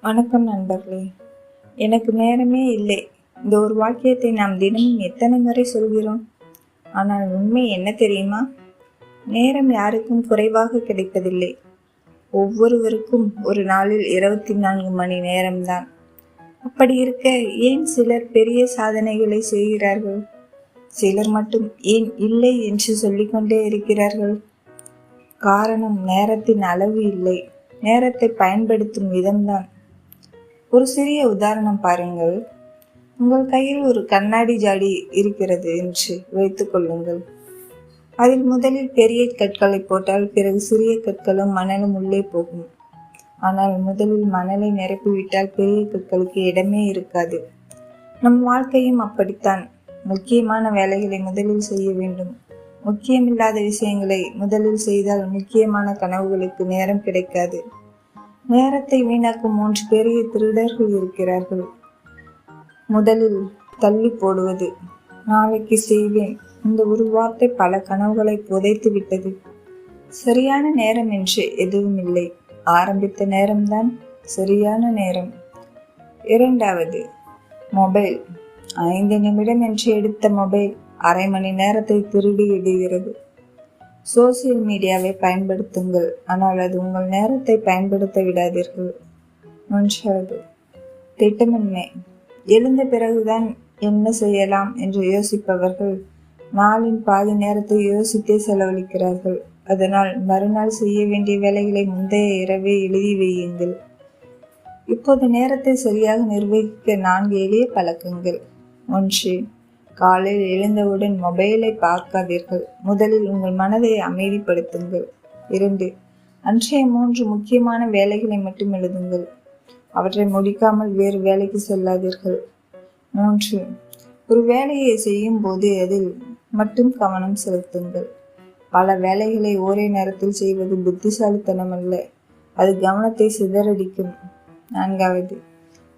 வணக்கம் நண்பர்களே. எனக்கு நேரமே இல்லை. இந்த ஒரு வாக்கியத்தை நாம் தினமும் எத்தனை முறை சொல்கிறோம். ஆனால் உண்மை என்ன தெரியுமா? நேரம் யாருக்கும் குறைவாக கிடைப்பதில்லை. ஒவ்வொருவருக்கும் ஒரு நாளில் 24 மணி நேரம்தான். அப்படி இருக்க ஏன் சிலர் பெரிய சாதனைகளை செய்கிறார்கள், சிலர் மட்டும் ஏன் இல்லை என்று சொல்லிக்கொண்டே இருக்கிறார்கள்? காரணம் நேரத்தின் அளவு இல்லை, நேரத்தை பயன்படுத்தும் விதம்தான். ஒரு சிறிய உதாரணம் பாருங்கள். உங்கள் கையில் ஒரு கண்ணாடி ஜாடி இருக்கிறது என்று வைத்துக் கொள்ளுங்கள். அதில் முதலில் பெரிய கற்களை போட்டால் பிறகு சிறிய கற்களும் மணலும் உள்ளே போகும். ஆனால் முதலில் மணலை நிரப்பிவிட்டால் பெரிய கற்களுக்கு இடமே இருக்காது. நம் வாழ்க்கையும் அப்படித்தான். முக்கியமான வேலைகளை முதலில் செய்ய வேண்டும். முக்கியமில்லாத விஷயங்களை முதலில் செய்தால் முக்கியமான கனவுகளுக்கு நேரம் கிடைக்காது. நேரத்தை வீணாக்கும் 3 பெரிய திருடர்கள் இருக்கிறார்கள். முதலில் தள்ளி போடுவது. நாளைக்கு செய்வேன், இந்த ஒரு வார்த்தை பல கனவுகளை புதைத்து விட்டது. சரியான நேரம் என்று எதுவும் இல்லை, ஆரம்பித்த நேரம்தான் சரியான நேரம். இரண்டாவது, மொபைல். 5 நிமிடம் என்று எடுத்த மொபைல் அரை மணி நேரத்தை திருடி விடுகிறது. சோசியல் மீடியாவை பயன்படுத்துங்கள், ஆனால் அது உங்கள் நேரத்தை பயன்படுத்த விடாதீர்கள். மூன்றாவது, திட்டமின்மை. எழுந்த பிறகுதான் என்ன செய்யலாம் என்று யோசிப்பவர்கள் நாளின் பாதி நேரத்தை யோசித்தே செலவழிக்கிறார்கள். அதனால் மறுநாள் செய்ய வேண்டிய வேலைகளை முந்தைய இரவே எழுதி வையுங்கள். இப்போது நேரத்தை சரியாக நிர்வகிக்க 4 எளிய பழக்கங்கள். 1. காலையில் எழுந்தவுடன் மொபைலை பார்க்காதீர்கள். முதலில் உங்கள் மனதை அமைதிப்படுத்துங்கள். 2. அன்றைய 3 முக்கியமான வேலைகளை மட்டும் எழுதுங்கள். அவற்றை முடிக்காமல் வேறு வேலைக்கு செல்லாதீர்கள். 3. ஒரு வேலையை செய்யும் போது அதில் மட்டும் கவனம் செலுத்துங்கள். பல வேலைகளை ஒரே நேரத்தில் செய்வது புத்திசாலித்தனம் அல்ல, அது கவனத்தை சிதறடிக்கும். 4.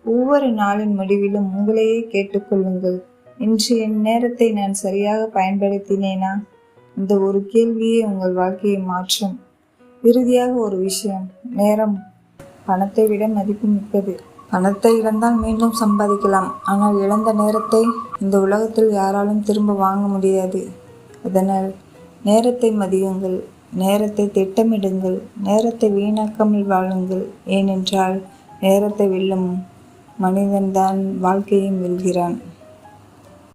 ஒவ்வொரு நாளின் முடிவிலும் உங்களையே கேட்டுக்கொள்ளுங்கள், இன்று என் நேரத்தை நான் சரியாக பயன்படுத்தினேனா? இந்த ஒரு கேள்வியே உங்கள் வாழ்க்கையை மாற்றும். இறுதியாக ஒரு விஷயம், நேரம் பணத்தை விட மதிப்பு மிக்கது. பணத்தை இழந்தால் மீண்டும் சம்பாதிக்கலாம், ஆனால் இழந்த நேரத்தை இந்த உலகத்தில் யாராலும் திரும்ப வாங்க முடியாது. அதனால் நேரத்தை மதியுங்கள், நேரத்தை திட்டமிடுங்கள், நேரத்தை வீணாக்காமல் வாழுங்கள். ஏனென்றால் நேரத்தை வெல்லும் மனிதன்தான் வாழ்க்கையும் வெல்கிறான்.